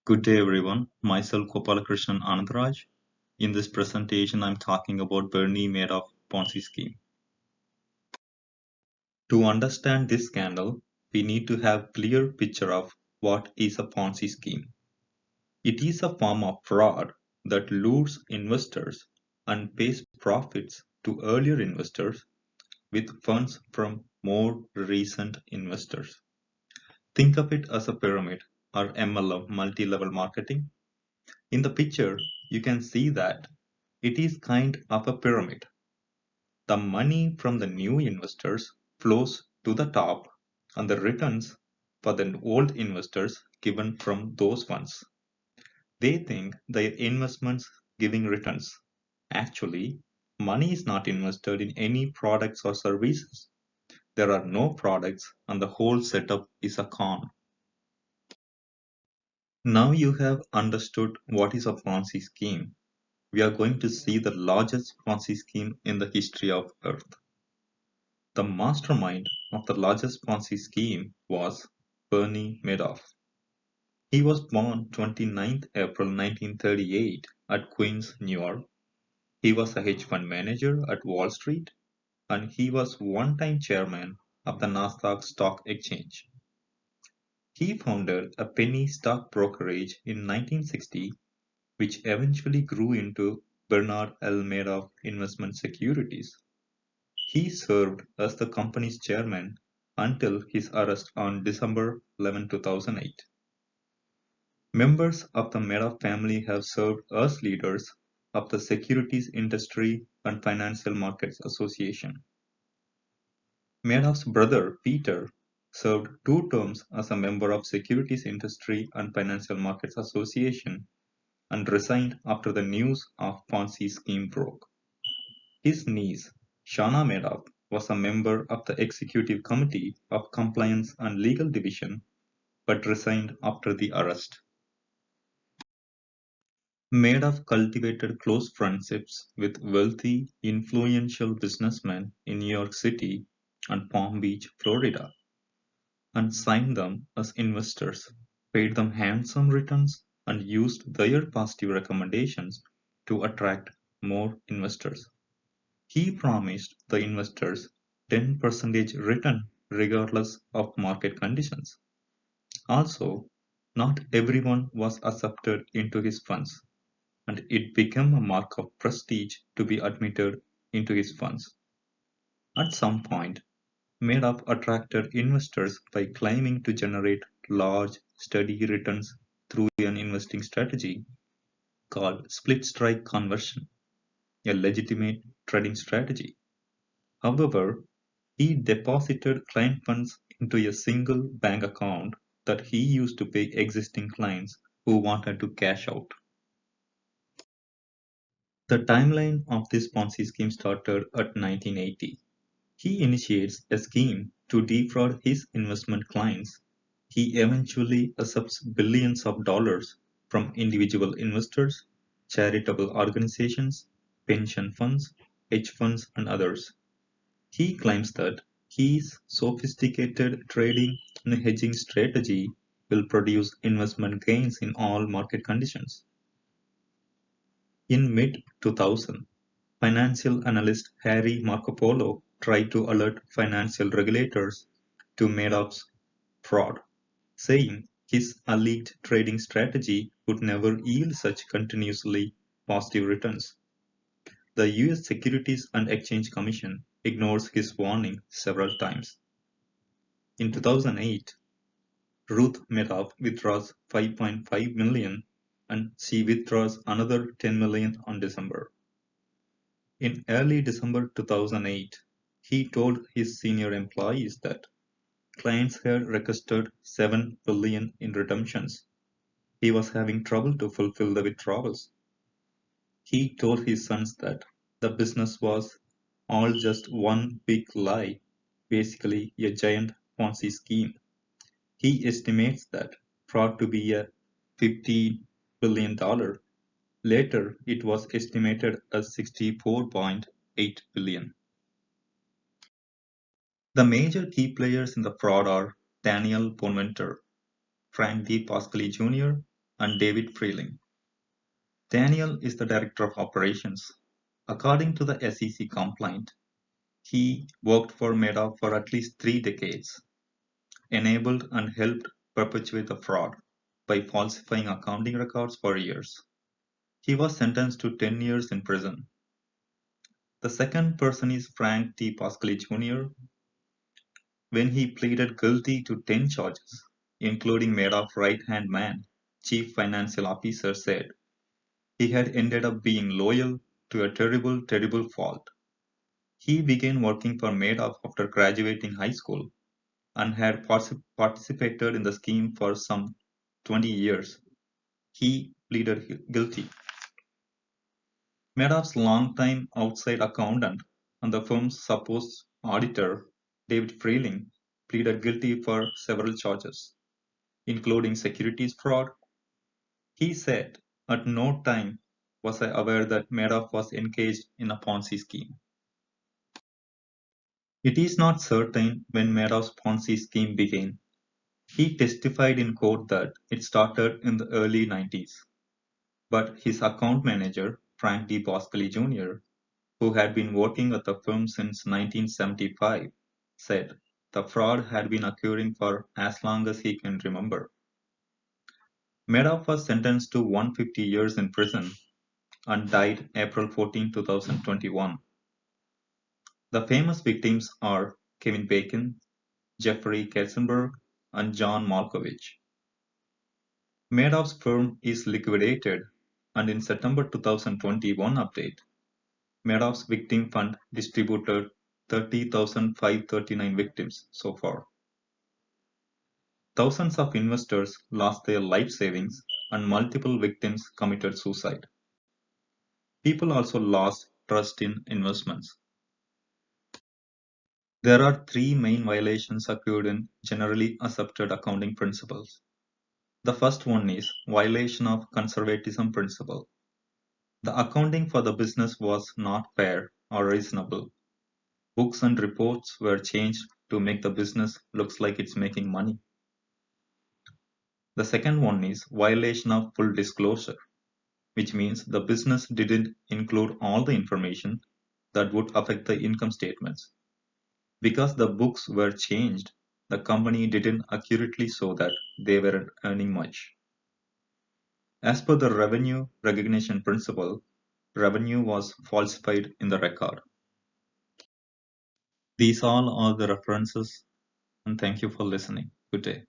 Good day, everyone. Myself, Gopalakrishnan Anandaraj. In this presentation, I'm talking about Bernie Madoff Ponzi scheme. To understand this scandal, we need to have clear picture of what is a Ponzi scheme. It is a form of fraud that lures investors and pays profits to earlier investors with funds from more recent investors. Think of it as a pyramid or MLM, multi-level marketing. In the picture, you can see that it is kind of a pyramid. The money from the new investors flows to the top and the returns for the old investors given from those funds. They think their investments giving returns. Actually, money is not invested in any products or services. There are no products and the whole setup is a con. Now you have understood what is a Ponzi scheme. We are going to see the largest Ponzi scheme in the history of Earth. The mastermind of the largest Ponzi scheme was Bernie Madoff. He was born 29th April 1938 at Queens, New York. He was a hedge fund manager at Wall Street and he was one-time chairman of the Nasdaq Stock Exchange. He founded a penny stock brokerage in 1960, which eventually grew into Bernard L. Madoff Investment Securities. He served as the company's chairman until his arrest on December 11, 2008. Members of the Madoff family have served as leaders of the Securities Industry and Financial Markets Association. Madoff's brother, Peter, served 2 terms as a member of Securities Industry and Financial Markets Association and resigned after the news of Ponzi scheme broke. His niece, Shana Madoff, was a member of the Executive Committee of Compliance and Legal Division but resigned after the arrest. Madoff cultivated close friendships with wealthy, influential businessmen in New York City and Palm Beach, Florida, and signed them as investors, paid them handsome returns, and used their positive recommendations to attract more investors. He promised the investors 10% return regardless of market conditions. Also, not everyone was accepted into his funds, and it became a mark of prestige to be admitted into his funds. At some point, Madoff attracted investors by claiming to generate large, steady returns through an investing strategy called split strike conversion, a legitimate trading strategy. However, he deposited client funds into a single bank account that he used to pay existing clients who wanted to cash out. The timeline of this Ponzi scheme started at 1980. He initiates a scheme to defraud his investment clients. He eventually accepts billions of dollars from individual investors, charitable organizations, pension funds, hedge funds, and others. He claims that his sophisticated trading and hedging strategy will produce investment gains in all market conditions. In mid-2000, financial analyst Harry Marco tried to alert financial regulators to Madoff's fraud, saying his alleged trading strategy would never yield such continuously positive returns. The US Securities and Exchange Commission ignores his warning several times. In 2008, Ruth Madoff withdraws $5.5 million and she withdraws another $10 million on December. In early December 2008, he told his senior employees that clients had requested $7 billion in redemptions. He was having trouble to fulfill the withdrawals. He told his sons that the business was all just one big lie, basically a giant Ponzi scheme. He estimates that fraud to be a $50 billion. Later, it was estimated as $64.8 billion. The major key players in the fraud are Daniel Bonventure, Frank D. Pascali Jr., and David Freeling. Daniel is the director of operations. According to the SEC complaint, he worked for Madoff for at least 3 decades, enabled and helped perpetuate the fraud by falsifying accounting records for years. He was sentenced to 10 years in prison. The second person is Frank T. Pascali Jr. When he pleaded guilty to 10 charges, including Madoff's right-hand man, chief financial officer, said he had ended up being loyal to a terrible, terrible fault. He began working for Madoff after graduating high school and had participated in the scheme for some 20 years. He pleaded guilty. Madoff's longtime outside accountant and the firm's supposed auditor, David Freeling, pleaded guilty for several charges, including securities fraud. He said, "At no time was I aware that Madoff was engaged in a Ponzi scheme." It is not certain when Madoff's Ponzi scheme began. He testified in court that it started in the early 90s, but his account manager, Frank D. Pascali Jr., who had been working at the firm since 1975, said the fraud had been occurring for as long as he can remember. Madoff was sentenced to 150 years in prison and died April 14, 2021. The famous victims are Kevin Bacon, Jeffrey Katzenberg, and John Malkovich. Madoff's firm is liquidated, and in September 2021 update, Madoff's victim fund distributed 30,539 victims so far. Thousands of investors lost their life savings and multiple victims committed suicide. People also lost trust in investments. There are three main violations occurred in generally accepted accounting principles. The first one is violation of conservatism principle. The accounting for the business was not fair or reasonable. Books and reports were changed to make the business looks like it's making money. The second one is violation of full disclosure, which means the business didn't include all the information that would affect the income statements. Because the books were changed, the company didn't accurately show that they weren't earning much. As per the revenue recognition principle, revenue was falsified in the record. These all are the references, and thank you for listening. Good day.